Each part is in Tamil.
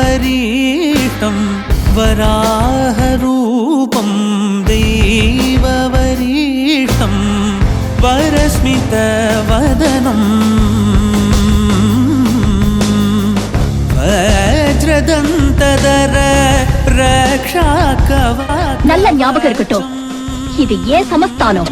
दैववरीष्टं वराहरूपं दैववरीष्टं वरस्मितवदनं वज्रदन्तधर रक्षाकवच நல்ல ஞாபகம் இருக்கட்டும். இது ஏன் சமஸ்தானம்?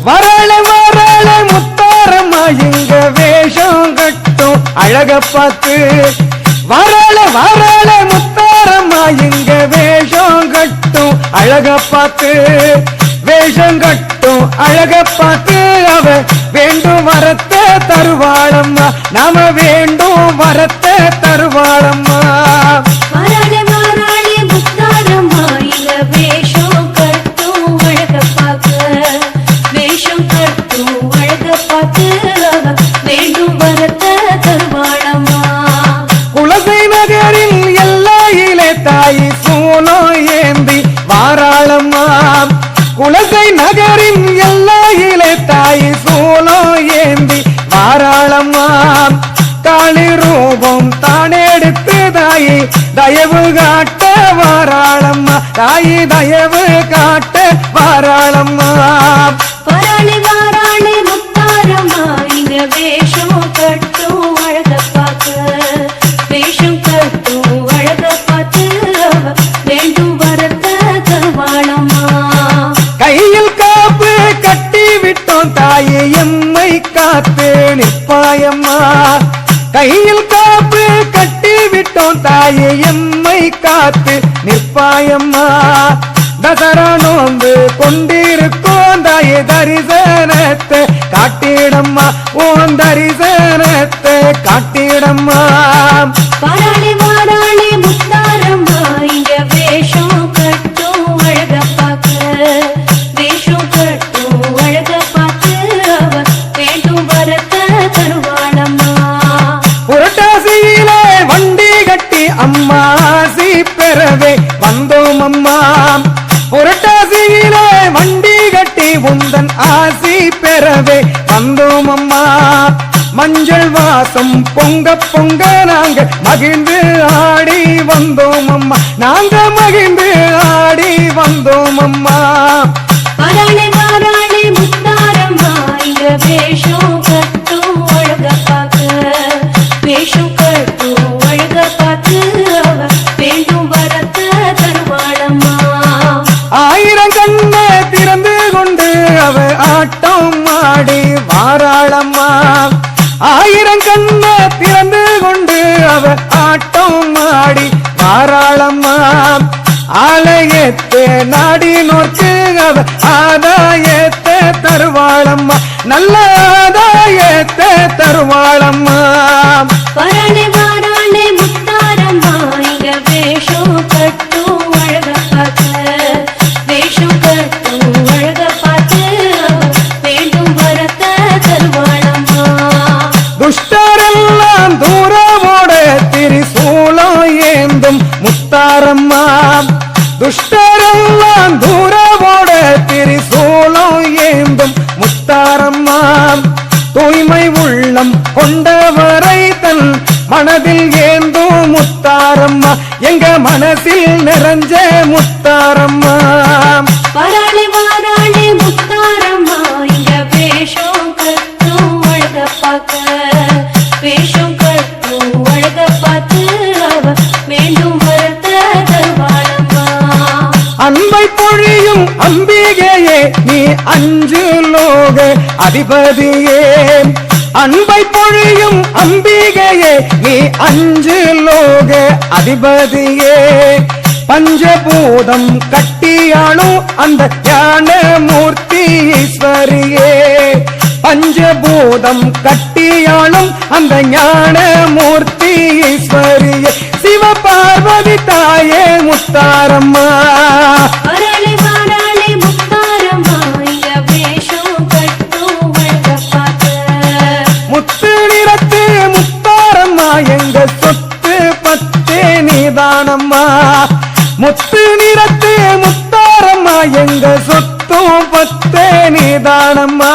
வரல வரல முத்தாரம்மா எங்க வேஷம் கட்டும் அழக பார்த்து வரல வரல முத்தாரம்மா எங்க வேஷம் கட்டும் அழக பார்த்து வேஷம் கட்டும் அழக பார்த்து அவ வேண்டும் வரத்தை தருவாளம்மா நாம வேண்டும் வரத்தை தருவாளம்மா வரல வரல முத்தாரம்மா எங்க வேஷம் கட்டும் அழக பார்த்து வேஷம் கட்டும் அழக பார்த்து வேண்டும் வரத்தை தருவாளம்மா குலசை நகரில் எல்லையிலே தாய் சூலம் ஏந்தி வாராளம்மா குலசை நகரின் எல்லையிலே தாய் சூலம் ஏந்தி வாராளம்மா காளி ரூபம் தானெடுத்து தாயை தயவு காட்ட வாராளம்மா தாய் தயவு காட்ட வாராளம்மா வராளி வராளி முத்தாரம்மா இங்க வேஷம் கட்டும் அழக பார்த்து வேஷம் கட்டும் அழக பார்த்து வேண்டும் வரத்தை தருவாளம்மா கையில் காப்பு கட்டி விட்டோம் தாயை எம்மை காத்து நிற்பாயம்மா கையில் காப்பு கட்டி விட்டோம் தாயை எம்மை காத்து நிற்பாயம்மா தசரா நோன்பு கொண்டிருக்கோம் தாயை தரிசனத்தை காட்டிடம்மா ஓன் தரிசனத்தை காட்டிடம்மா வராளி வராளி முத்தாரம்மா இங்க வேஷம் கட்டும் அழக பார்த்து வேஷம் கட்டும் அழக பார்த்து வேண்டும் வரத்தை தருவாளம்மா புரட்டாசியிலே வண்டி கட்டி அம்மா ஆசி பெறவே வந்தோம் அம்மா புரட்டாசியிலே வண்டி கட்டி உந்தன் ஆசி பெறவே வந்தோம் அம்மா மஞ்சள் வாசம் பொங்க பொங்க நாங்க மகிழ்ந்து ஆடி வந்தோம் அம்மா நாங்க மகிழ்ந்து ஆடி வந்தோம் அம்மா வராளி வராளி முத்தாரம்மா இங்க வேஷம் கட்டும் அழக பார்த்து வேஷம் கட்டும் அழக பார்த்து வேண்டும் வரத்தை தருவாளம்மா ஆயிரம் கண்ணை திறந்து கொண்டு அவ ஆட்டம் ஆடி வாராளம்மா ஆயிரம் கண்ணை திறந்து கொண்டு அவ ஆட்டம் ஆடி வாராளம்மா ஆலயத்தை நாடி நோக்கு அவ ஆதாயத்தை தருவாளம்மா நல்ல ஆதாயத்தை தருவாளம்மா வராளி வராளி முத்தாரம்மா இங்க வேஷம் கட்டும் அழக பார்த்து வேஷம் கட்டும் அழக பார்த்து வேண்டும் வரத்தை தருவாளம்மா துஷ்டரெல்லாம் தூரமோட திரிசூலம் ஏந்தும் முத்தாரம்மா துஷ்டரெல்லாம் தூரமோட திரிசூலம் ஏந்தும் முத்தாரம்மா தூய்மை உள்ளம் கொண்டவரை தன் மனதில் ஏந்தும் முத்தாரம்மா எங்க மனசில் நிறைஞ்ச முத்தாரம்மா வராளி வராளி முத்தாரம்மா இங்க வேஷம் கட்டும் அழக பார்க்க வேஷம் கட்டும் அழக பார்த்து வேண்டும் வரத்தை தருவாளம்மா அன்பை பொழியும் அம்பிகையே நீ அஞ்சு லோக அதிபதியே அன்பை பொழியும் அம்பிகையே நீ அஞ்சு லோக அதிபதியே பஞ்சபூதம் கட்டியாளும் அந்த ஞான மூர்த்தி ஈஸ்வரியே பஞ்சபூதம் கட்டியாளும் அந்த ஞான மூர்த்தி ஈஸ்வரியே சிவபார்வதி தாயே முத்தாரம்மா வராளே வாராளே முத்தாரம்மா இங்க வேஷம் கட்டும் அழக பார்க்க முத்து நிறத்து முத்தாரம்மா எங்க சொத்து பத்தே நீதானம்மா முத்து நிறத்து முத்தாரம்மா எங்க சொத்தும் பத்தே நீதானம்மா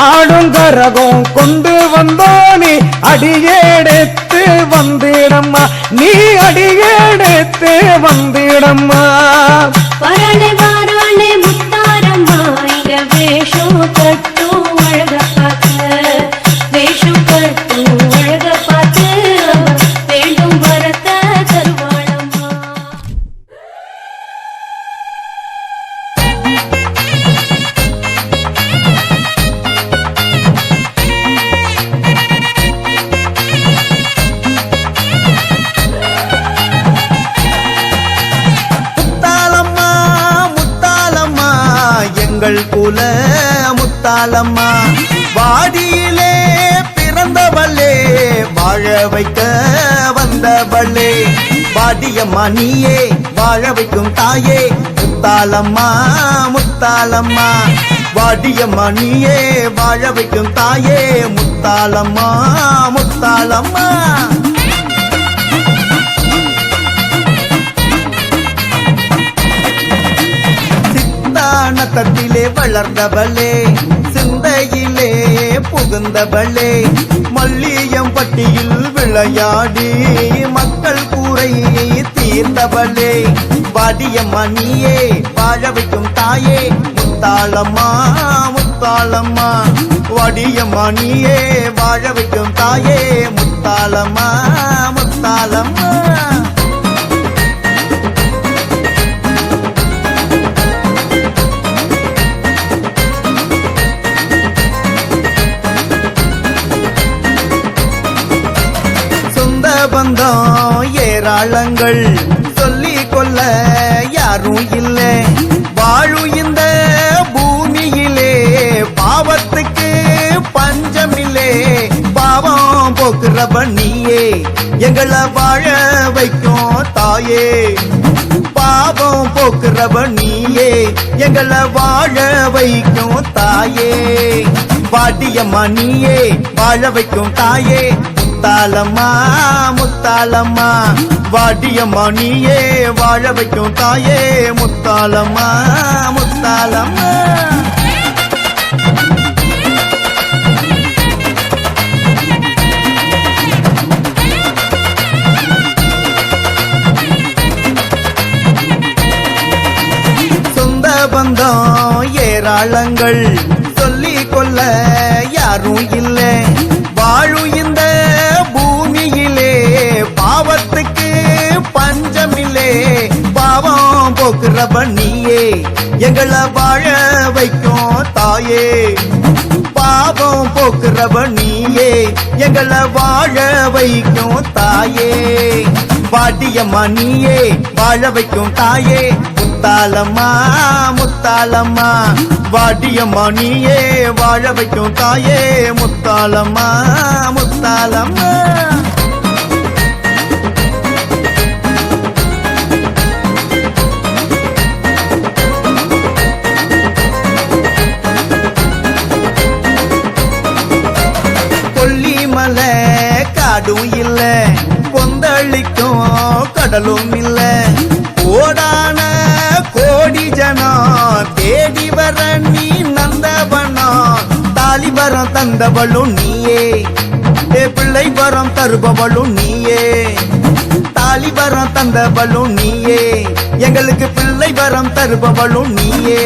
ஆடும் கரகம் கொண்டு வந்தோனி அடியெடுத்து வந்திடம்மா நீ அடியெடுத்து வந்திடம்மா வராளே வாராளே முத்தாரம்மா இங்க வேஷம் கட்டும் அழக பார்க்க வேஷம் கட்டும் அழக பார்த்து வேண்டும் வரத்த தருவாளம்மா முத்தாலம்மா முத்தாலம்மா எங்கள் குல முத்தாலம்மா வாடியிலே பிறந்தவளே வாழ வைக்க வந்தவளே வாடியம்மா நீயே வாழ வைக்கும் தாயே முத்தாலம்மா முத்தாலம்மா வாடியம்மா நீயே வாழ வைக்கும் தாயே முத்தாலம்மா முத்தாலம்மா சித்தானத்திலே வளர்ந்தவளே சிந்தையிலே புகுந்தவளே மல்லியம் பட்டியில் விளையாடி மக்கள் கூரை தீர்ந்தவளே வாடியம்மா நீயே வாழ வைக்கும் தாயே முத்தாலம்மா முத்தாலம்மா வாடியம்மா நீயே வாழ வைக்கும் தாயே முத்தாலம்மா முத்தாலம்மா சொந்த பந்தம் ஏராளங்கள் சொல்லிக் கொள்ள யாரும் இல்லை வாழும் இந்த பூமியிலே பாவத்துக்கு பஞ்சமில்லே பாவம் போக்குறவ நீயே எங்களை வாழ வைக்கும் தாயே பாவம் போக்குறவ நீயே எங்களை வாழ வைக்கும் தாயே வாடியம்மா நீயே வாழ வைக்கும் தாயே முத்தாலம்மா முத்தாலம்மா வாடியம்மா நீயே வாழ வைக்கும் தாயே முத்தாலம்மா முத்தாலம்மா சொந்த பந்தம் ஏராளங்கள் சொல்லிக் கொள்ள யாரும் இல்லை வாழும் இந்த பூமியிலே பாவத்துக்கு பஞ்சமில்லே பாவம் போக்குறவ நீயே எங்களை வாழ வைக்கும் தாயே பாவம் போக்குறவ நீயே எங்களை வாழ வைக்கும் தாயே வாடியம்மா நீயே வாழ வைக்கும் தாயே முத்தாலம்மா முத்தாலம்மா வாடியம்மா நீயே வாழ வைக்கும் தாயே முத்தாலம்மா முத்தாலம்மா கொல்லிமலை காடும் இல்ல கொந்தளிக்கும் கடலும் இல்ல ஓடான கோடி ஜனம் தேடி வர நீ நந்தவனம் தாலி வரம் தந்தவளும் நீயே பிள்ளை வரம் தருபவளும் நீயே தாலி வரம் தந்தவளும் நீயே எங்களுக்கு பிள்ளை வரம் தருபவளும் நீயே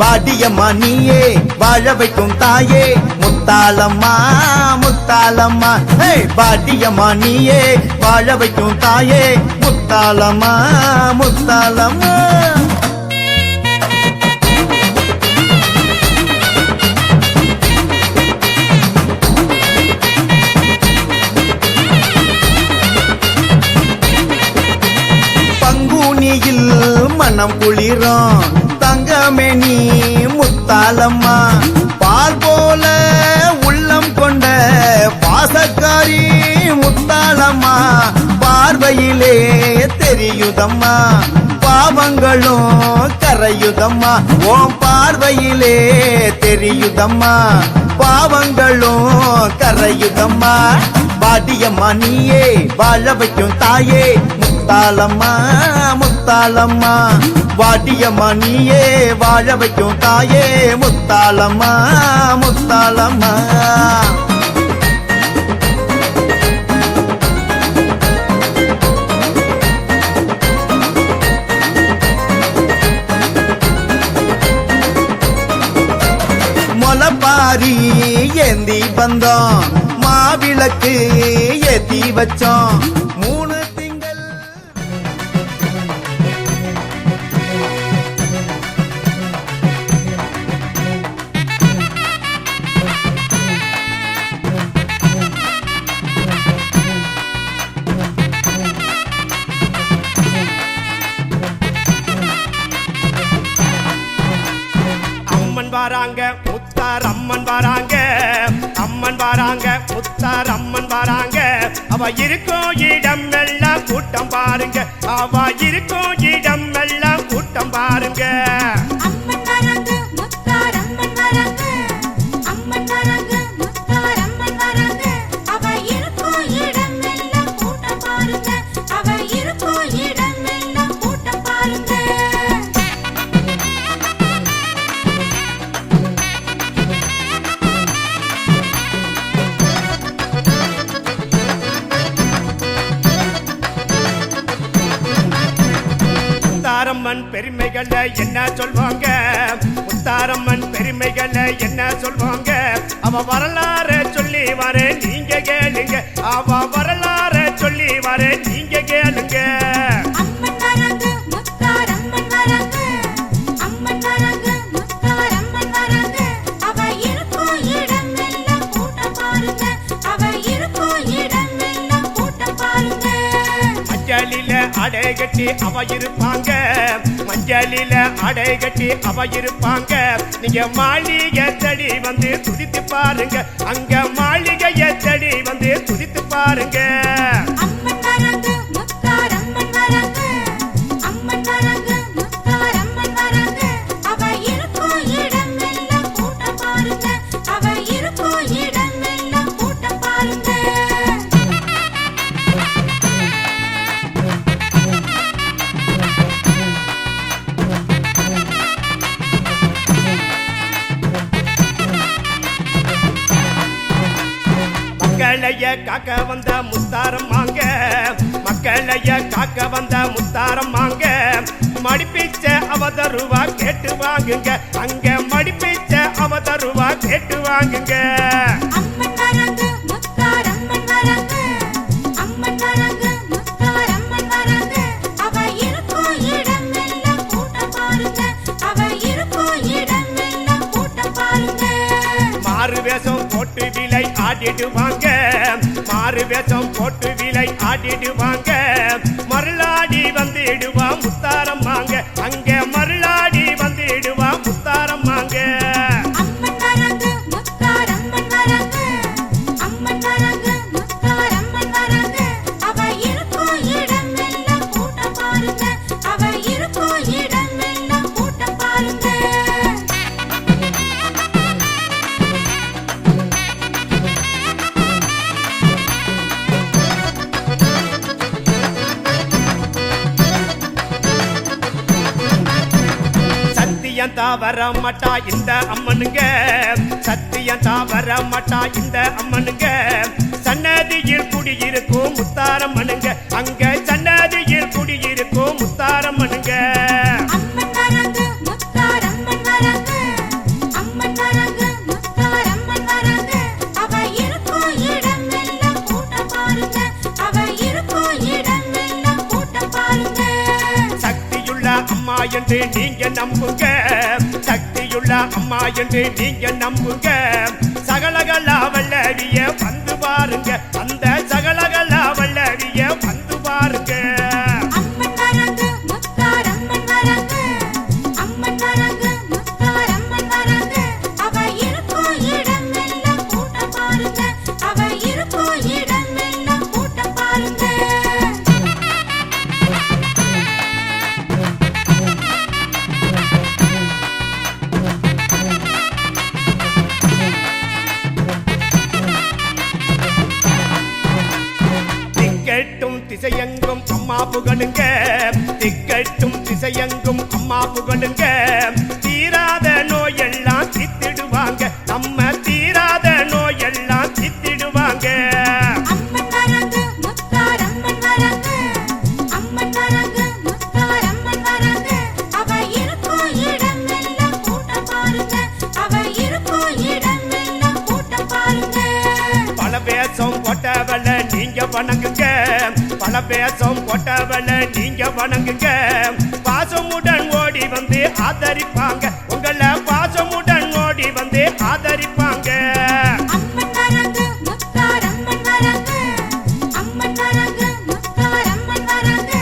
வாடியம்மா நீயே வாழ வைக்கும் தாயே முத்தாலம்மா முத்தாலம்மா வாடியம்மா நீயே வாழ வைக்கும் தாயே முத்தாலம்மா முத்தாலம்மா மனம் குளிரும் தங்கமே நீ முத்தாலம்மா பால் போல உள்ளம் கொண்ட பாசக்காரி முத்தாலம்மா பார்வையிலே தெரியுதம்மா பாவங்களும் கரையுதம்மா ஓம் பார்வையிலே தெரியுதம்மா பாவங்களும் கரையுதம்மா பாட்டியம்மா நீயே வாழ வைக்கும் தாயே முத்தாலம்மா முத்தாலம்மா வாட்டியம்மா நீயே வாழ வைக்கும் தாயே முத்தாலம்மா முத்தாலம்மா மொளப்பாரி ஏந்தி வந்தோம் மாவிளக்கு ஏத்தி வச்சோம் 3 திங்கள் அம்மன் வாராங்க முத்தார் அம்மன் வாராங்க அம்மன் வாராங்க முத்தார் அம்மன் வாராங்க அவ இருக்கும் இடம் எல்லாம் கூட்டம் பாருங்க அவ இருக்கும் இடம் எல்லாம் கூட்டம் பாருங்க அம்மன் வராங்க முத்தார் அம்மன் வராங்க அம்மன் வராங்க முத்தார் அம்மன் வராங்க அவ இருக்கும் இடம் எல்லாம் கூட்டம் பாருங்க அவ இருக்கும் இடம் எல்லாம் கூட்டம் பாருங்க முத்தாரம்மன் பெருமைகளை என்ன சொல்வாங்க முத்தாரம்மன் பெருமைகளை என்ன சொல்வாங்க அவ வரலாறு சொல்லி வர நீங்க கேளுங்க அவ வரலாறு சொல்லி வர நீங்க கேளுங்க அம்மன் வராங்க முத்தார் அம்மன் வராங்க அம்மன் வராங்க முத்தார் அம்மன் வராங்க அவ இருக்கும் இடம் எல்லாம் கூட்டம் பாருங்க அவ இருக்கும் இடம் எல்லாம் கூட்டம் பாருங்க மஞ்சளில அடை கட்டி அவ இருப்பாங்க மஞ்சளில அடை கட்டி அவ இருப்பாங்க நீங்க மாளிகை தேடி வந்து துதித்து பாருங்க அங்க மாளிகையை தேடி வந்து துதித்து பாருங்க அம்மன் வராங்க முத்தார் அம்மன் வராங்க அம்மன் வராங்க முத்தார் அம்மன் வராங்க அவ இருக்கும் இடம் எல்லாம் கூட்டம் பாருங்க அவ இருக்கும் இடம் எல்லாம் கூட்டம் பாருங்க மக்களைய காக்க வந்த முத்தாரம்மாங்க மக்களைய காக்க வந்த முத்தாரம்மாங்க மடிப்பிச்ச அவதருவா கேட்டு வாங்குங்க அங்க மடிப்பிச்ச அவதருவா கேட்டு வாங்குங்க அம்மன் வராங்க முத்தார் அம்மன் வராங்க அம்மன் வராங்க முத்தார் அம்மன் வராங்க அவ இருக்கும் இடம் எல்லாம் கூட்டம் பாருங்க அவ இருக்கும் இடம் எல்லாம் கூட்டம் பாருங்க மாறு வேஷம் போட்டு விலை ஆடிடுவாங்க மாறு வேஷம் போட்டு விலை ஆடிடுவாங்க மருளாடி வந்துடுவா முத்தாரம்மாங்க அங்க மருளாடி வந்துடுவா முத்தாரம்மாங்க அம்மன் வராங்க முத்தார் அம்மன் வராங்க அம்மன் வராங்க முத்தார் அம்மன் வராங்க அவ இருக்கும் இடம் எல்லாம் கூட்டம் பாருங்க அவ இருக்கும் இடம் எல்லாம் கூட்டம் பாருங்க சத்தியம் வர மாட்டா இந்த அம்மனுங்க சத்தியம் வர மாட்டா இந்த அம்மனுங்க சன்னதியில் குடியிருக்கும் முத்தாரம்மனுங்க அங்க சன்னதியில் குடியிருக்கும் முத்தாரம்மனுங்க அம்மன் வராங்க முத்தார் அம்மன் வராங்க அம்மன் வராங்க முத்தார் அம்மன் வராங்க அவ இருக்கும் இடம் எல்லாம் கூட்டம் பாருங்க அவ இருக்கும் இடம் எல்லாம் கூட்டம் பாருங்க சக்தியுள்ள அம்மா என்று நீங்க நம்புங்க சக்தியுள்ள அம்மா என்று நீங்க நம்புங்க சகலகலா வல்லவிய வந்து பாருங்க அந்த சகலகலா வல்லவிய வந்து பாருங்க அம்மன் வராங்க முத்தார் அம்மன் வராங்க புகழுங்க திக்கட்டும் திசையெங்கும் அம்மா புகழுங்க தீராத நோயெல்லாம் தித்திடுவாங்க நம்ம தீராத நோயெல்லாம் தித்திடுவாங்க அம்மன் வராங்க முத்தார் அம்மன் வராங்க அம்மன் வராங்க முத்தார் அம்மன் வராங்க அவ இருக்கும் இடமெல்லாம் கூட்டம் பாருங்க அவ இருக்கும் இடமெல்லாம் கூட்டம் பாருங்க பல பேசம் போட்டவள நீங்க வணங்குங்க பல பேசம் போட்டவள நீங்க வணங்குங்க பாசமுடன் ஓடி வந்து ஆதரிப்பாங்க உங்களை பாசமுடன் ஓடி வந்து ஆதரிப்பாங்க அம்மன் வராங்க முத்தார் அம்மன் வராங்க அம்மன் வராங்க முத்தார் அம்மன் வராங்க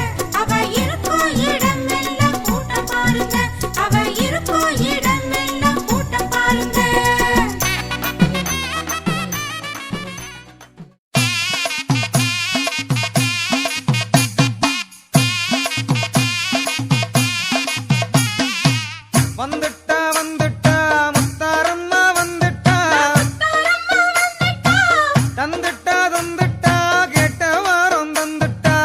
அவ இருக்கும் இடமெல்லாம் கூட்டம் பாருங்க அவ இருக்கும் இடமெல்லாம் கூட்டம் பாருங்க வந்துட்டா வந்துட்டா முத்தாரம்மா வந்துட்டா தந்துட்டா தந்துட்டா கேட்ட வாரம் தந்துட்டா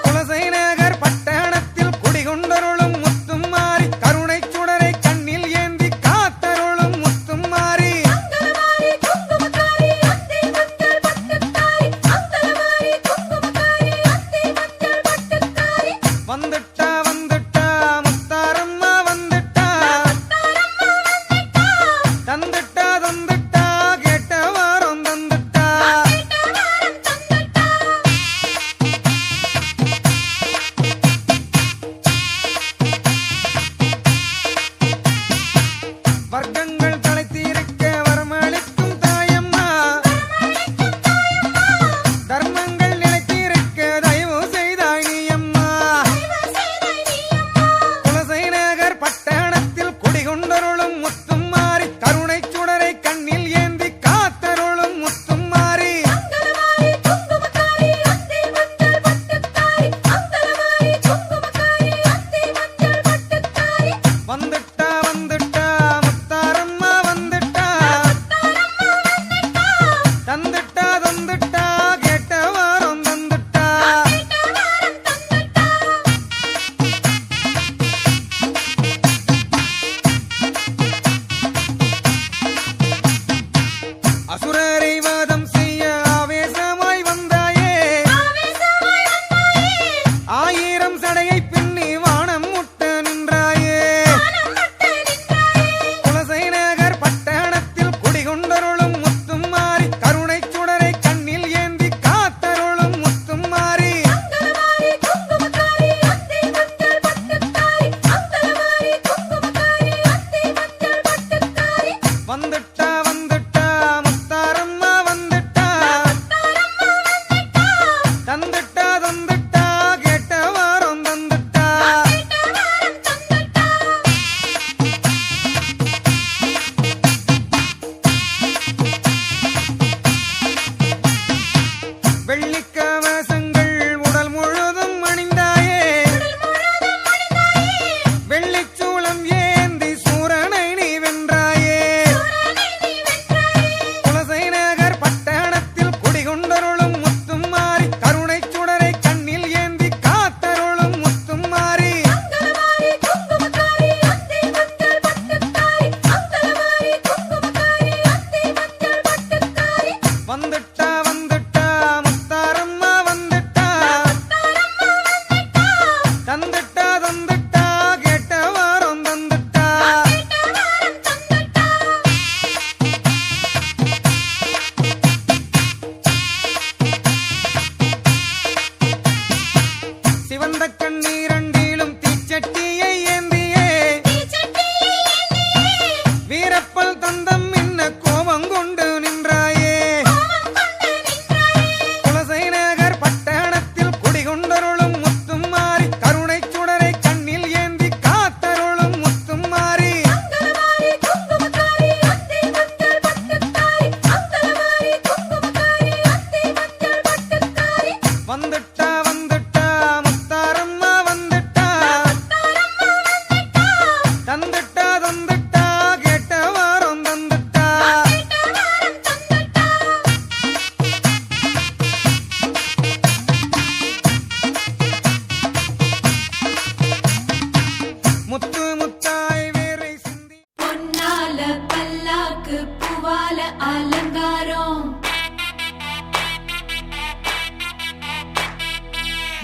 குலசை நகர் பட்டணத்தில் குடிகொண்டருளும் முத்தும் மாறி கருணை சுடரை கண்ணில் ஏந்தி காத்தருளும் முத்தும் மாறி அங்கலவாரி குங்குமக்காரி அத்தை மஞ்சள் பட்டுக்காரி அங்கலவாரி குங்குமக்காரி அத்தை மஞ்சள் பட்டுக்காரி வந்துட்டா வந்துட்டா முத்தாரம்மா வந்துட்டா தந்துட்டா தந்துட்டா கேட்ட வாரம் தந்துட்டா வர்க்கங்கள் தலைத்தீர்க்க வரமளிக்கும் தாயம்மா தர்மங்கள் நிலைத்திருக்க தயவு செய்தாய் நீ அம்மா குலசை நகர் பட்டணத்தில் குடிகொண்டருளும் முத்தும் மாறி கருணை சுடரை கண்ணில் ஏந்தி காத்தருளும் முத்தும் மாறி அங்கலவாரி குங்குமக்காரி அத்தை மஞ்சள் பட்டுக்காரி அங்கலவாரி குங்குமக்காரி அத்தை மஞ்சள் பட்டுக்காரி வந்துட்டா வந்துட்டா முத்தாரம்மா வந்துட்டா தந்துட்டா தந்துட்டா கேட்ட வாரம் தந்துட்டா அசுரரை வாதம் செய்ய ஆவேசமாய் வந்தாயே ஆயிரம் சடையை பின்னி வானம் முட்ட நின்றாயே குலசை நகர் பட்டணத்தில் குடிகொண்டருளும் முத்தும் மாறி கருணை சுடரை கண்ணில் ஏந்தி காத்தருளும் முத்தும் மாறி அங்கலவாரி குங்குமக்காரி அத்தை மஞ்சள் பட்டுக்காரி அங்கலவாரி குங்குமக்காரி அத்தை மஞ்சள் பட்டுக்காரி வந்துட்டா வந்துட்டா முத்தாரம்மா வந்துட்டா தந்துட்டா தந்துட்டா கேட்ட வாரம் தந்துட்டா வெள்ளிக்கவசங்கள் உடல் முழுதும் அணிந்தாயே வெள்ளிச்சூளம் ஏந்தி சூரனை நீ வென்றாயே குலசை நகர் பட்டணத்தில் குடிகொண்டருளும் முத்தும் மாறி கருணை சுடரை கண்ணில் ஏந்தி காத்தருளும் முத்தும் மாறி அங்கலவாரி குங்குமக்காரி அத்தை மஞ்சள் பட்டுக்காரி அங்கலவாரி குங்குமக்காரி அத்தை மஞ்சள் பட்டுக்காரி வந்துட்டா வந்துட்டா முத்தாரம்மா வந்துட்டா தந்துட்டா தந்துட்டா கேட்ட வாரம் தந்துட்டா சிவந்த கண்ணீரண்டிலும் தீச்சட்டியை ஏந்தியே வீரப்பல் தந்தம் இன்ன கோபம் கொண்டு நின்றாயே குலசை நகர் பட்டணத்தில் குடிகொண்டருளும் முத்தும் மாறி கருணை சுடரை கண்ணில் ஏந்தி காத்தருளும் முத்தும் மாறி அங்கலவாரி குங்குமக்காரி அத்தை மஞ்சள் பட்டுக்காரி அங்கலவாரி குங்குமக்காரி அத்தை மஞ்சள் பட்டுக்காரி வந்துட்டா வந்துட்டா முத்தாரம்மா வந்துட்டா தந்துட்டா தந்துட்டா கேட்ட வாரம் உனக்கு பூவால அலங்காரம்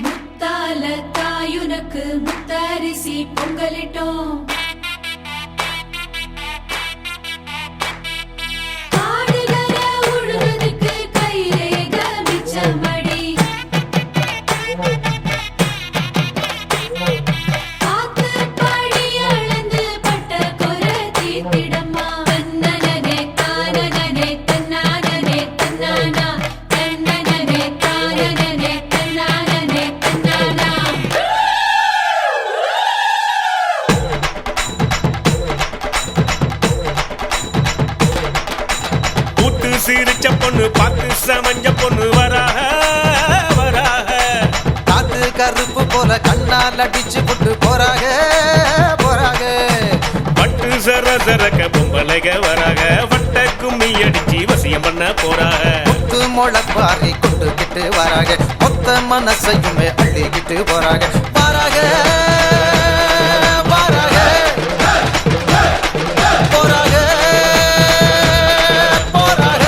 முத்தால தாயுனக்கு முத்தரிசி பொங்கலிட்டோம் காடுகர உழுவதுக்கு கைரேக மிச்சமடி காத்து படி அளந்து பட்ட கொரை தீர்த்திடம்மா தன்னனனே தானனனே தன்னானனே தன்னானா தன்னனனே தானனனே தன்னானனே தன்னானா கூத்து சிரிச்ச பொண்ணு பார்த்து சமஞ்ச பொண்ணு வராக வராக காத்து கருப்பு போல கண்ணால் அடிச்சு புட்டு போறாக போறாக பட்டு சர சரக்க பொம்பளைக வராக வட்ட கும்மி அடிச்சு வசியம் பண்ண போறாக முத்து முளப்பாரி கொண்டுகிட்டு வராக மொத்த மனசையுமே அள்ளிக்கிட்டு போறாக பாராக பாராக போறாக போறாக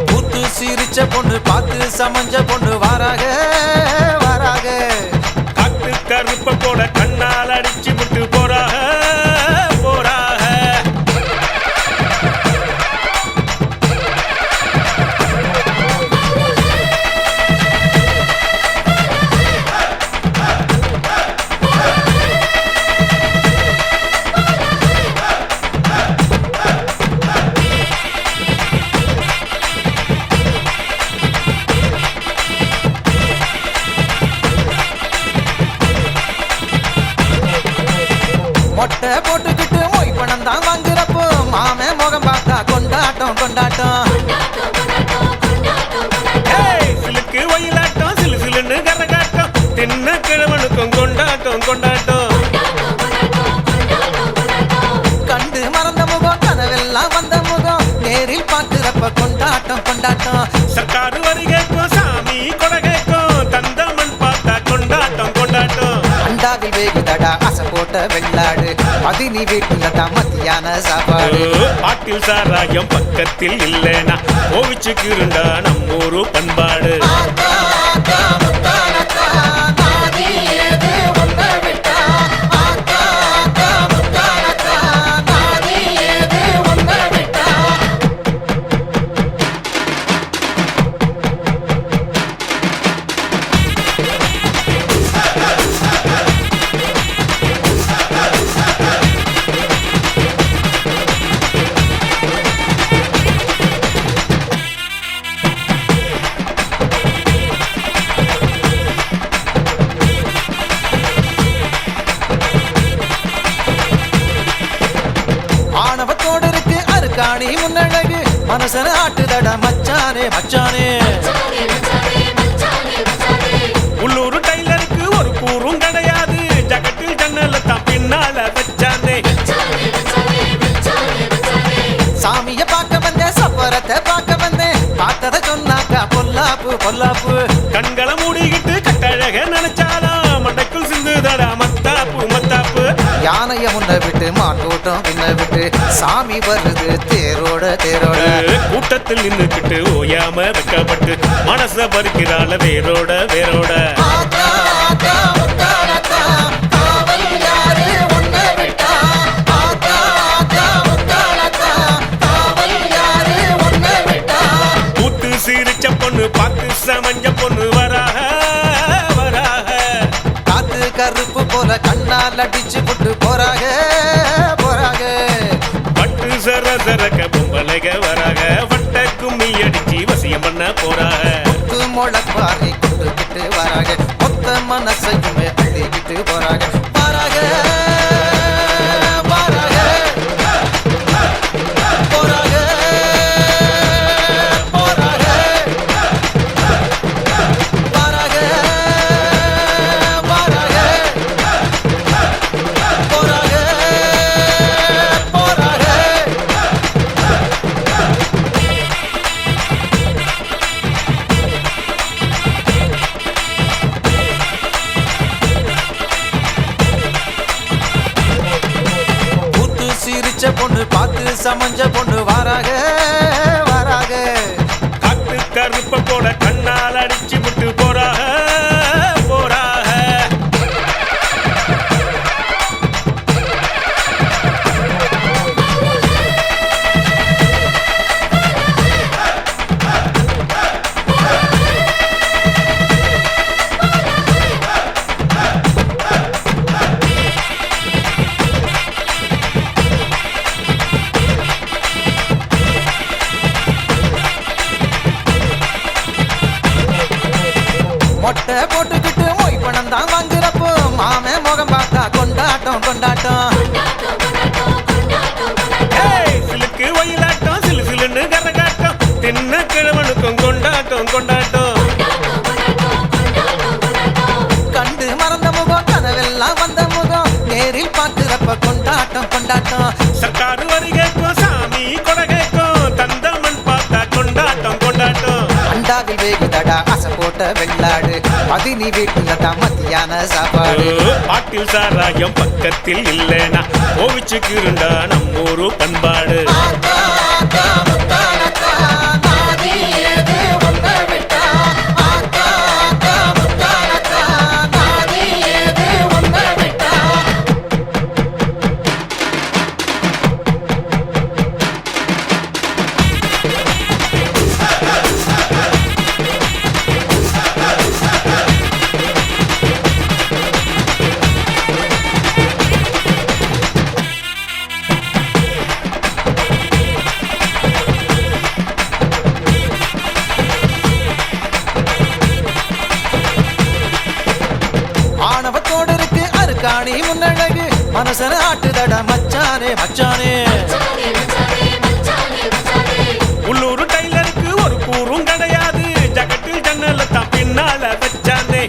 கூத்து சிரிச்ச பொண்ணு பார்த்து சமஞ்ச பொண்ணு வாராக வாராக காத்து கருப்ப போல கண்ணால் அடிச்சு விட்டு போறாக போறாக மொட்டை போட்டுக்கிட்டு மொய் பணம் தான் வாங்குறப்போ மாமே முகம் பார்த்தா கொண்டாட்டம் கொண்டாட்டம் ஏய், சிலுக்கு ஒயிலாட்டம் சிலு சிலுன்னு கரகாட்டம் தின்ன கிழவனுக்கும் கொண்டாட்டம் கொண்டாட்டம் கண்டு மறந்த முகம் கனவெல்லாம் வந்த முகம் நேரில் பார்க்கிறப்ப கொண்டாட்டம் கொண்டாட்டம் சர்க்காரு வரி கேட்கும் சாமி கொடை கேட்கும் தந்தமன் பார்த்தா கொண்டாட்டம் கொண்டாட்டம் அண்டாவில் வேகுதடா அசை போட்ட வெள்ளாடு பதினி வீட்டுல தான் மத்தியான சாப்பாடு பாட்டில் சாராயம் பக்கத்தில் இல்லைனா கோவிச்சுக்கிருண்டா நம்மூரு பண்பாடு ஆத்தா, ஆத்தா, முத்தானத்தா, நாதி ஏது உன்னை விட்டா. ஆத்தா, ஆத்தா, முத்தானத்தா, நாதி ஏது உன்னை விட்டா. ஆணவத்தோடு இருக்கு அருக்காணி முன்னழகு மனசன ஆட்டுதடா மச்சானே மச்சானே உள்ளூர் டைலருக்கு ஒரு கூறும் கிடையாது ஜகத்தில் ஜன்னல தான் பின்னால வச்சானே சாமிய பார்க்க வந்தேன் சப்பரத்தை பார்க்க வந்தேன் பார்த்தத சொன்னாக்கா பொல்லாப்பு பொல்லாப்பு கண்களை மூடிக்கிட்டு கட்டழக நினைச்சாலும் மண்டைக்குள் சிந்துதடா மத்தாப்பு மத்தாப்பு யானைய முன்ன விட்டு மாட்டோட்டம் பின்ன விட்டு சாமி வருது தேரோட தேரோட கூட்டத்தில் நின்னுக்கிட்டு ஓயாம வைக்கப்பட்டு மனச பறிக்கிறாள வேரோட வேரோட ஆத்தா, ஆத்தா, முத்தானத்தா, காவல் யாரு உன்னை விட்டா. ஆத்தா, ஆத்தா, முத்தானத்தா, காவல் யாரு உன்னை விட்டா. கூத்து சிரிச்ச பொண்ணு பார்த்து சமஞ்ச பொண்ணு வராக வராக காத்து கருப்பு போல கண்ணால் அடிச்சு புட்டு போறாக போறாக பட்டு சர சரக்க பொம்பளைக வராக வட்ட கும்மி அடிச்சு வசியம் பண்ண போறாக முத்து முளப்பாரி கொண்டுகிட்டு வராக மொத்த மனசையுமே அள்ளிக்கிட்டு போறாக பாராக பாராக போறாக போறாக பாராக பாராக போறாக போறாக மொட்டை போட்டுக்கிட்டு மொய் பணம் தான் வாங்குறப்போ மாமே முகம் பார்த்தா கொண்டாட்டம் கொண்டாட்டம் ஏய், சிலுக்கு ஒயிலாட்டம் சிலு சிலுன்னு கரகாட்டம் தின்ன கிழவனுக்கும் கொண்டாட்டம் கொண்டாட்டம் கண்டு மறந்த முகம் கனவெல்லாம் வந்த முகம் நேரில் பார்க்கிறப்ப கொண்டாட்டம் கொண்டாட்டம் சர்க்காரு வரி கேட்கும் சாமி கொடை கேட்கும் தந்தமன் பார்த்தா கொண்டாட்டம் கொண்டாட்டம் அண்டாவில் வேகுதடா அசை போட்ட வெள்ளாடு அது நீ வீட்டுல தான் மத்தியான சாப்பாடு பாட்டில் சாராயம் பக்கத்தில் இல்லைனா கோவிச்சுக்கு இருந்தா நம்மூரு பண்பாடு ஆணவத்தோடு இருக்கு அருக்காணி முன்னழகு மனசன ஆட்டுதடா மச்சானே மச்சானே உள்ளூர் டைலருக்கு ஒரு கூறும் கிடையாது ஜகட்டில் ஜன்னல தான் பின்னால வச்சானே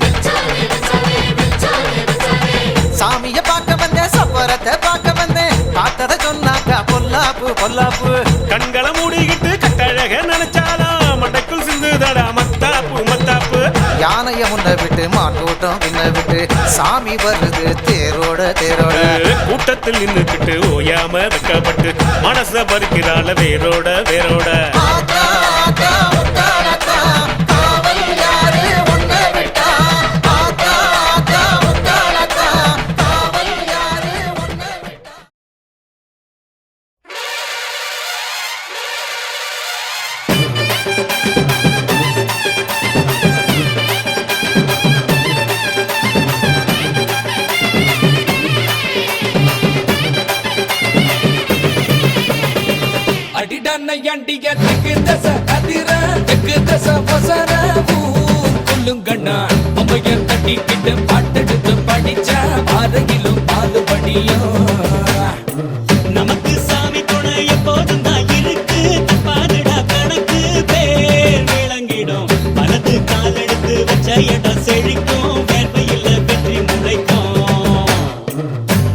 சாமிய பார்க்க வந்தேன் சப்பரத்தை பார்க்க வந்தேன் பார்த்தத சொன்னாக்கா பொல்லாப்பு பொல்லாப்பு கண்களை மூடிக்கிட்டு கட்டழக நினைச்சாலும் மண்டைக்குள் சிந்துதடா மத்தாப்பு மத்தாப்பு யானைய முன்ன விட்டு மாட்டோட்டம் பின்ன விட்டு சாமி வருது தேரோட தேரோட கூட்டத்தில் நின்னுக்கிட்டு ஓயாம வெக்கப்பட்டு மனச பறிக்கிறாள வேரோட வேரோட ஆத்தா, ஆத்தா, முத்தாரத்தா, காவல் யாரு உன்னை விட்டா? ஆத்தா, ஆத்தா, முத்தாரத்தா, காவல் யாரு உன்னை விட்டா? அடிடானையாண்டிய தெற்கு தச அதிர தெற்கு தச வசர ஊர் கொல்லுங்கண்ணா அம்மைய தட்டிக்கிட்டு பாட்டெடுத்து படிச்ச பாதையிலும் பாலுபடியும் நமக்கு சாமி துணை எப்போதும் தான் இருக்கு தப்பாதுடா கணக்கு பேர் விளங்கிடும் வலது கால் எடுத்து வச்ச இடம் செழிக்கும் வேர்வையில் வெற்றி முளைக்கும்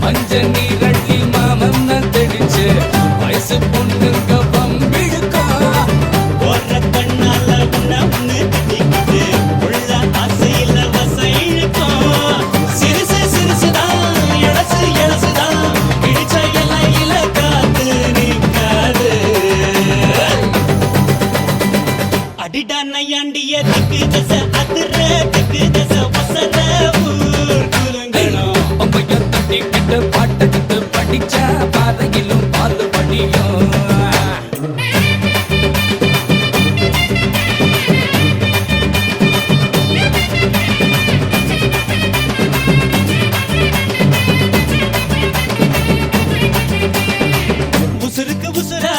மஞ்ச நீரட்டி மாமன் தெளிச்சு வயசு பொண்ணுங்க பம்பிழுக்கும் போற கண்ணால உன்னை திட்டிக்கிட்டு உள்ள ஆசையில வசை இழுக்கும் சிறுசு சிறுசுதான் எழசு எழசுதான் பிடிச்ச இலையில காத்து நிற்காது அடிடானையாண்டிய திக்கு தசை அதிர திக்கு தசை வசர ஊர் குலங்கணும் அம்மைய தட்டிக்கிட்டு பாட்டெடுத்து படிச்ச பாதையிலும் பால் படியும் உசுருக்கு உசுரா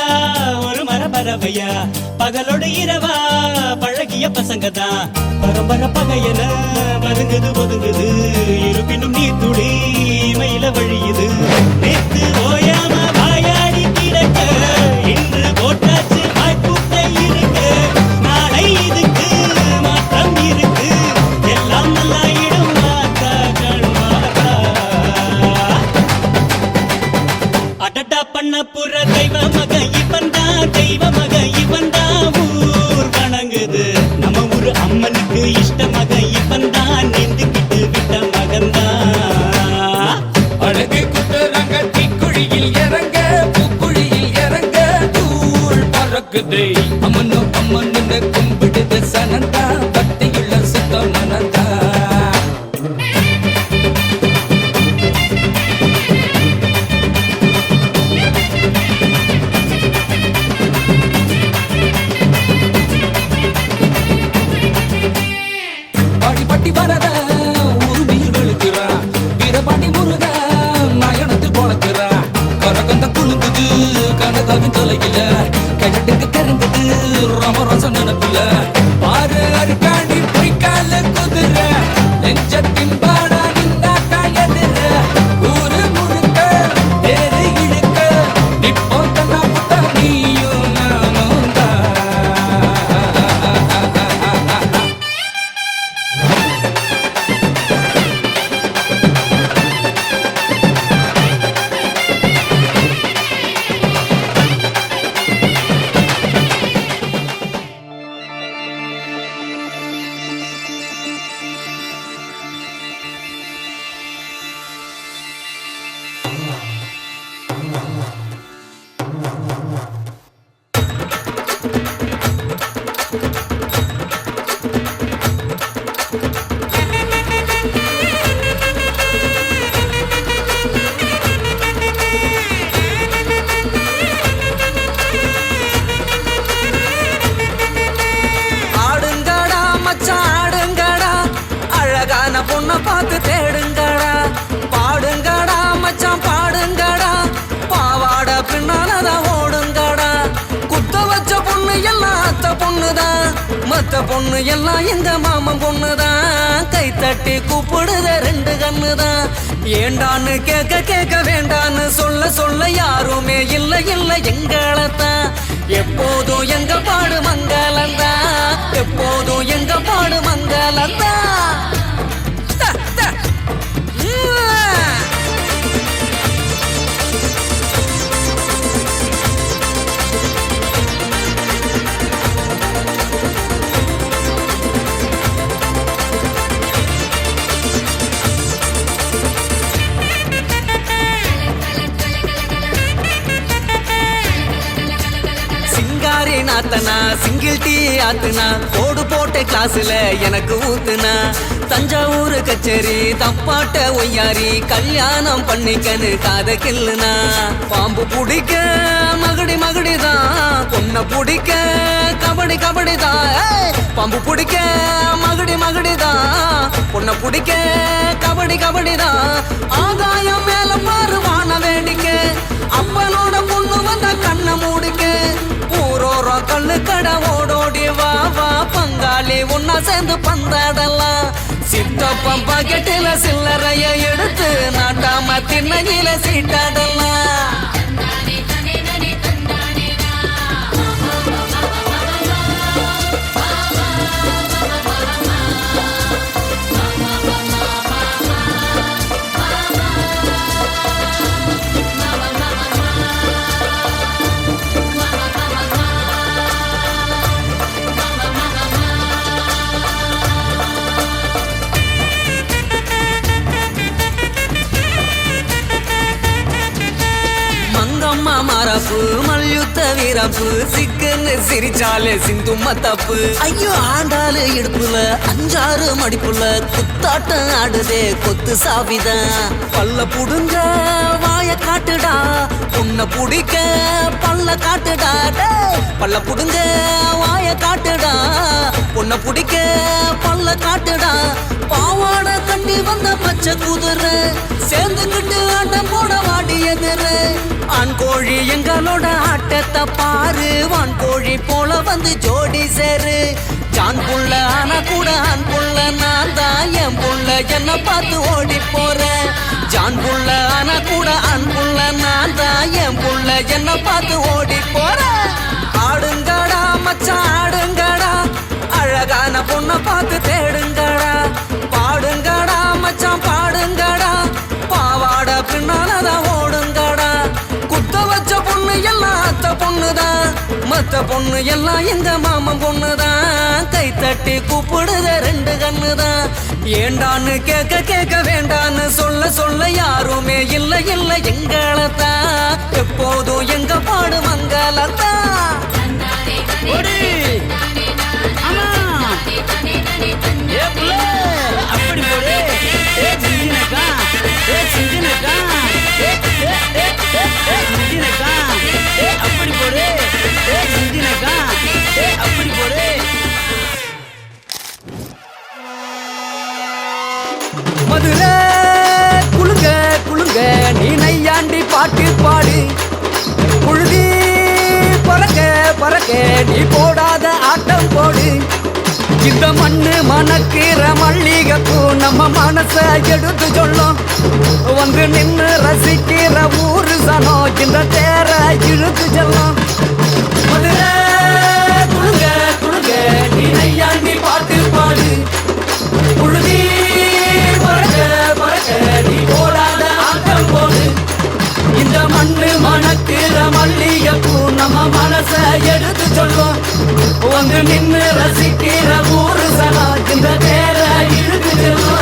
ஒரு மரபறவையா பகலோட இரவா பழகிய பசங்க தான் பரம்பர பகையன வதுங்குது ஒதுங்குது இருப்பினும் நீ துளி மயில வழியுது நேத்து ஓயாம வாயாடி கிடக்க இன்று போட்டாச்சு வாய்ப்புட்டை இருக்கு நாளை இதுக்கு மாற்றம் இருக்கு எல்லாம் நல்லாயிடும் மாத்தா கண்மாரா அடடா பண்ண புற தெய்வ மக இவன் தான் ஊர் வணங்குது நம்ம ஊரு அம்மனுக்கு இஷ்ட மக இவன் தான் நெந்துக்கிட்டு விட்ட மகன்தான் அழகு குத்துறாங்க தீக்குழியில் இறங்க பூக்குழியில் இறங்க தூள் பறக்குது அம்மன்னு கும்பிடுது சனந்தா பக்தியுள்ள சுத்த மனந்தா பாடி வரத உரிமையில் வெளுக்கிறா வீரபாண்டி முருக நயனத்தில் பொழக்கிறா கரகந்த குலுங்குது கனகாவின் தலையில கிழட்டுக்கு தெரிந்தது ராமராசன் நினைப்பில பாரு அருக்காண்டி பொய்க்கால குதிரை மத்த பொண்ணு எல்லாம் எங்க மாமன் பொண்ணுதான் கை தட்டி கூப்பிடுத ரெண்டு கண்ணுதான் ஏண்டான்னு கேட்க கேட்க வேண்டான்னு சொல்ல சொல்ல யாருமே இல்ல இல்ல எங்களத்தான் எப்போதும் எங்க பாடு மங்களந்தான் எப்போதும் எங்க பாடு மங்களந்தான் நாத்தனா சிங்கிள் டீ ஆத்துனா கோடு போட்ட கிளாஸ்ல எனக்கு ஊத்துனா தஞ்சாவூர் கச்சேரி தப்பாட்ட ஒய்யாரி கல்யாணம் பண்ணிக்கனு காத கில்லுனா பாம்பு பிடிக்க மகடி மகடிதான் பொண்ண பிடிக்க கபடி கபடிதான் பாம்பு பிடிக்க மகடி மகடிதான் பொண்ண பிடிக்க கபடி கபடிதான் ஆகாயம் மேல மாறுவான வேடிக்கை அப்பனோட பொண்ணு வந்த கண்ண மூடிக்க ஊரோரம் கல்லு கடை ஓடோடி வா வா பங்காளி ஒன்னா சேர்ந்து பந்தாடலாம் சித்தப்பம் பாக்கெட்டில சில்லறைய எடுத்து நாட்டாம திண்ணையில சீட்டாடலாம் மரப்பு மல்யுத்த வீரப்பு சிக்கன்னு சிரிச்சாலே சிந்தும தப்பு ஐயோ ஆண்டாளு இடுப்புல அஞ்சாறு மடிப்புல குத்தாட்டம் ஆடுதே கொத்து சாவிதான் பல்ல புடுங்க வாய காட்டுடா பொண்ண புடிக்க பல்ல காட்டுடா பல்ல புடுங்க வாய காட்டுடா பொண்ண புடிக்க பல்ல காட்டுடா பாவாட கட்டி வந்த பச்சை குதிரை சேர்ந்துக்கிட்டு ஆட்டம் போட வாடி எதிரு ஆண் கோழி எங்களோட ஆட்டத்தை பாரு வான் கோழி போல வந்து ஜோடி சேரு ஜான் புள்ள ஆனா கூட ஆண் புள்ள நான் தான் என் புள்ள என்ன பார்த்து ஓடி போறேன் ஜான் புள்ள ஆனா கூட ஆண் புள்ள நான் தான் என் புள்ள என்ன பார்த்து ஓடி போறேன் ஆடுங்கடா மச்சான் ஆடுங்கடா அழகான பொண்ண பார்த்து தேடுங்கடா பாடுங்கடா மச்சான் பாடுங்கடா பாவாட பின்னாலதான் ஓடுங்கடா குத்த வச்ச பொண்ணு எல்லாம் அத்த பொண்ணுதான் மத்த பொண்ணு எல்லாம் எங்க மாமன் பொண்ணுதான் கை தட்டி கூப்பிடுத ரெண்டு கண்ணுதான் ஏண்டான்னு கேட்க கேட்க வேண்டான்னு சொல்ல சொல்ல யாருமே இல்ல இல்ல எங்களத்தான் எப்போதும் எங்க பாடு மங்களத்தான் அப்படி போடு சிந்தினக்கா சிந்தினக்கா சிந்தினக்கா அப்படி போடு சிந்தினக்கா அப்படி போடு மதுரை குளுங்க குளுங்க நீ நையாண்டி பாட்டு பாடு புழுதி பறக்க பறக்க நீ போடாத ஆட்டம் போடு இந்த மண்ணு மணக்கிற மல்லிகைப்பூ நம்ம மனச எடுத்து சொல்லும் வந்து நின்று ரசிக்கிற ஊரு சனம் இந்த தேர இழுத்து செல்லும் மதுரை குளுங்க குளுங்க நீ நையாண்டி பாட்டு பாடு புழுதி பறக்க பறக்க நீ போடாத ஆட்டம் போடு இந்த மண்ணு மணக்கிற மல்லிகைப்பூ நம்ம மனச எடுத்து சொல்லும் வந்து நின்று ரசிக்கிற ஊரு சனா இந்த தேர இழுத்து செல்லும்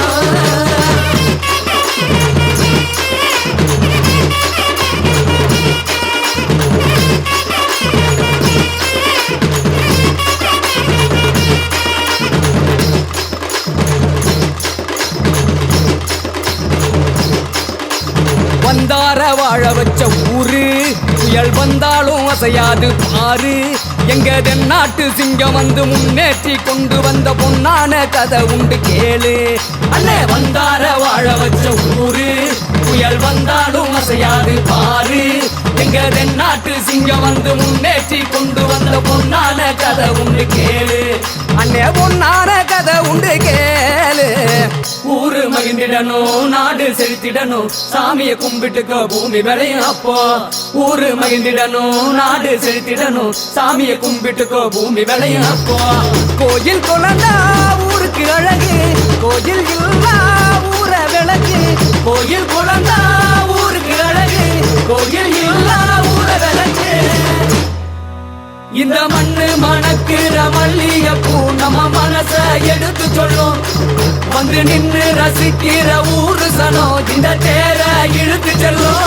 வந்தார வாழ வச்ச ஊரு புயல் வந்தாலும் அசையாது பாரு எங்க தென்னாட்டு சிங்கம் வந்து முன்னேற்றி கொண்டு வந்த பொன்னான கதை உண்டு கேளு அண்ணே வந்தார வாழ வச்ச ஊரு புயல் வந்தாலும் அசையாது பாரு எங்க தென்னாட்டு சிங்கம் வந்து முன்னேற்றி கொண்டு வந்த பொன்னான கதை உண்டு கேளு மகிழ்ந்திடணும் நாடு செழித்திடணும் சாமியை கும்பிட்டுக்கோ பூமி விளையும் அப்போ ஊரு மகிழ்ந்திடணும் நாடு செழித்திடணும் சாமியை கும்பிட்டுக்கோ பூமி விளையும் அப்போ கோயில் குழந்தா ஊருக்கு அழகு கோயில் இல்லா ஊர விளக்கு கோயில் குழந்தா ஊருக்கு அழகு கோயில் இல்லா ஊர விளக்கு இந்த மண்ணு மணக்குற மல்லிகைப்பூ நம்ம மனச எடுத்து சொல்லும் வந்து நின்று ரசிக்கிற ஊரு சனம் இந்த தேர இழுத்து செல்லும்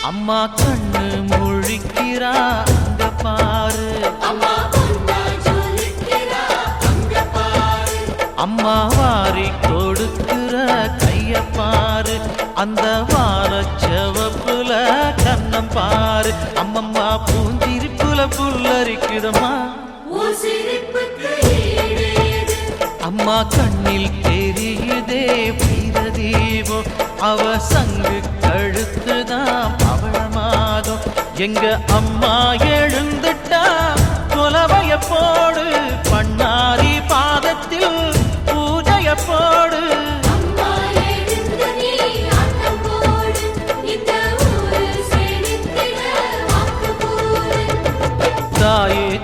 அம்மா கண்ணு முழிக்கிறா அங்க பாரு அம்மா வாரி கொடுக்கிற கைய பாரு அந்த வாரச்சவப்புல கண்ணம் பாரு அம்மம்மா பூஞ்சிரிப்புல புல்லரிக்குதம்மா அம்மா கண்ணில் தெரியுதே வீரதீபம் அவ சங்கு கழுத்துதான் பவளமாதம் எங்க அம்மா எழுந்துட்டா கொலவைய போடு பண்ணாரி பாதத்தில் பூஜைய போடு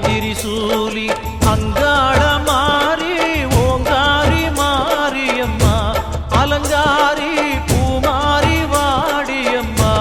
திரிசூலி அங்காள மாறி ஓங்காரி மாரியம்மா அலங்காரி பூமாரி வாடியம்மா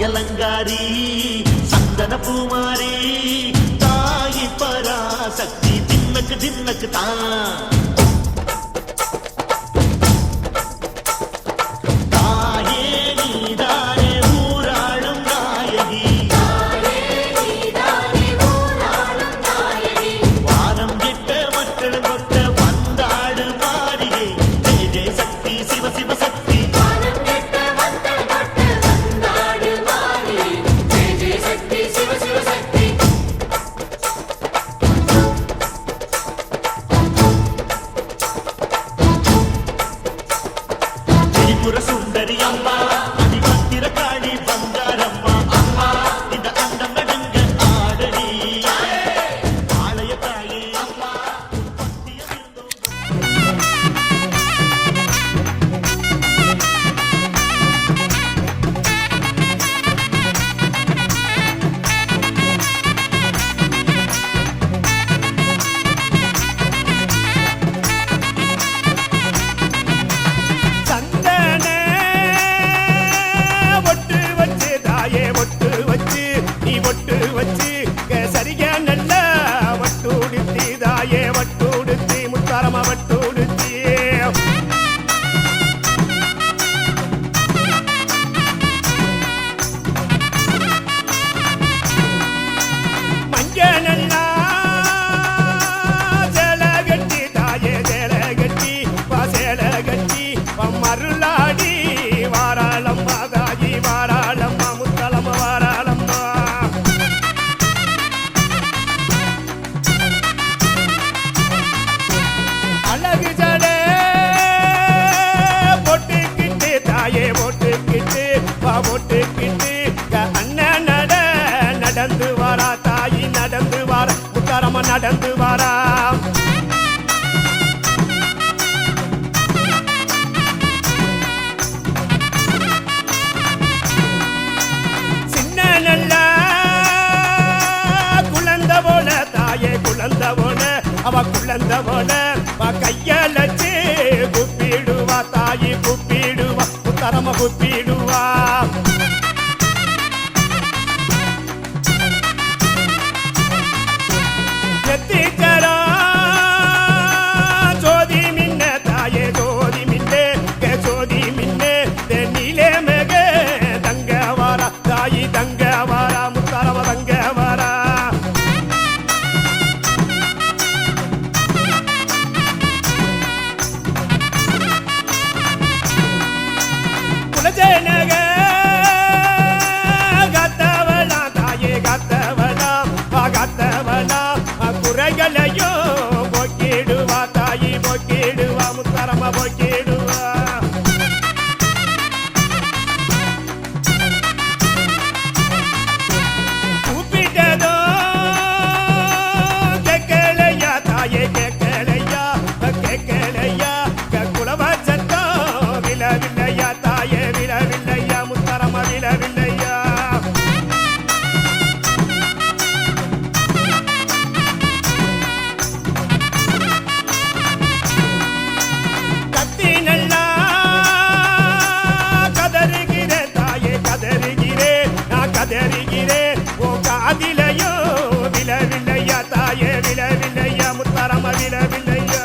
அலங்காரி சந்தன பூமாரி தாயி பராசக்தி தின்னக்கு தின்னக்கு தாயே நீதானே ஊராளும் நாயகி வானம் கெட்ட மக்கள் கொட்ட வந்தாடு மாறியே ஜெய ஜெய சக்தி சிவ சிவ சக்தி சுந்தரி அம்மா அதிபத்திர காளி பங்காரம்மா அம்மா இந்த அண்டம் நடுங்க ஆடடி ஆலய தாயே அம்மா மருளாடி வாராளம்மா தாயி வாராளம்மா முத்தலம்மா வாராளம்மா அழகு ஜடே போட்டுக்கிட்டு தாயே போட்டுக்கிட்டு போட்டுக்கிட்டு அண்ணன் நடந்து வாரா தாயி நடந்து வாரா முத்தரம்மா நடந்து வாரா அவ குழந்த போல கையலச்சு குப்பிடுவா தாயி குப்பிடுவா புத்தரம குப்பிடுவா நெத்திக்கரா ஜோதி மின்ன தாயே ஜோதி மின்னே ஜோதி மின்னே தென்னிலே மேக தங்க வாரா தாயி தங்க வாரா முத்தரம தங்க வாரா ஜனக கத்தவனா தாயே கத்தவனா கத்தவனா குறைகளையோ போக்கிடுவா தாயி போக்கிடுவா முத்தரமா போக்கிடுவா கூப்பிட்டதோ கேட்கலையா தாயே கேட்கலையா கேட்கலையா குலவ சத்தம் விழவில்லையா தாயே விழவில்லையா முத்தரமா விழவில்லையா கத்தி நல்லா கதறுகிறேன் தாயே கதறுகிறேன் நான் கதறுகிறேன் ஓ காதிலையோ விழவில்லையா தாயே விழவில்லையா முத்தரமா விழவில்லையா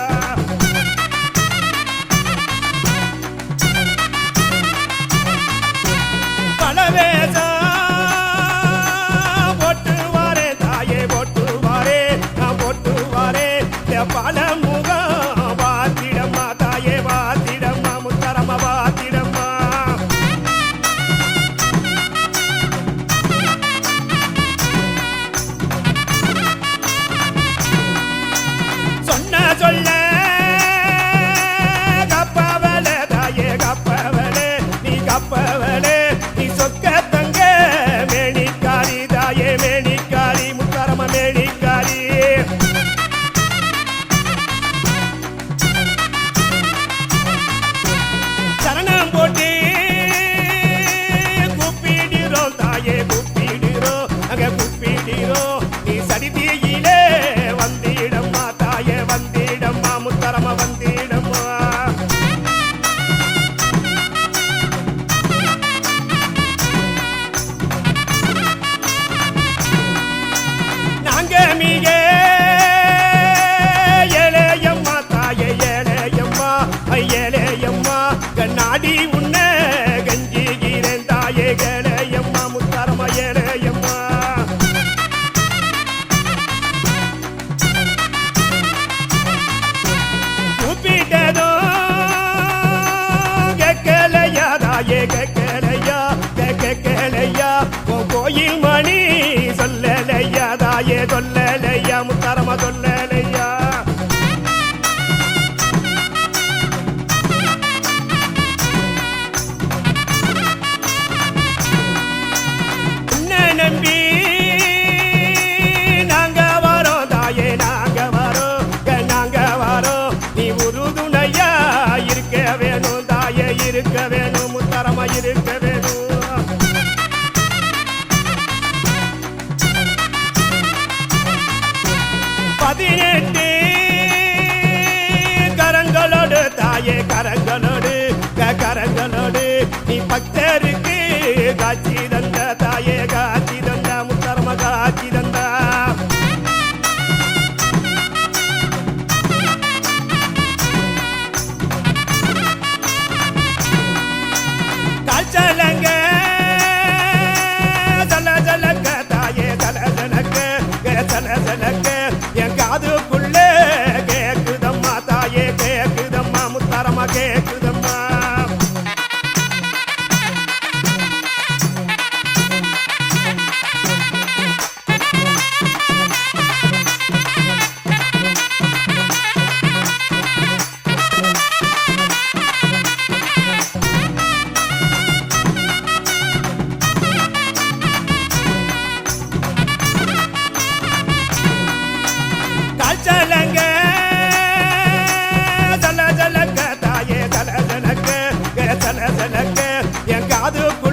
இருக்க வேணும். பதினெட்டு கரங்களோடு தாயே கரங்களோடு கரங்களோடு நீ பக்தருக்கு காட்சி தந்த தாயே காட்சி தந்த முத்தரம காட்சி தந்த காய்ச்சலங்க ஜல ஜலக்க தாயே ஜல ஜலக்க ஜல ஜலக்க என் காதுக்குள்ள கேக்குதம்மா தாயே கேக்குதம்மா முத்தாரம்மா கேக்குதம்மா. காய்ச்சலங்க ஜல ஜலக்க தாயே ஜல ஜலக்க ஜல ஜலக்க என் காதுக்குள்ள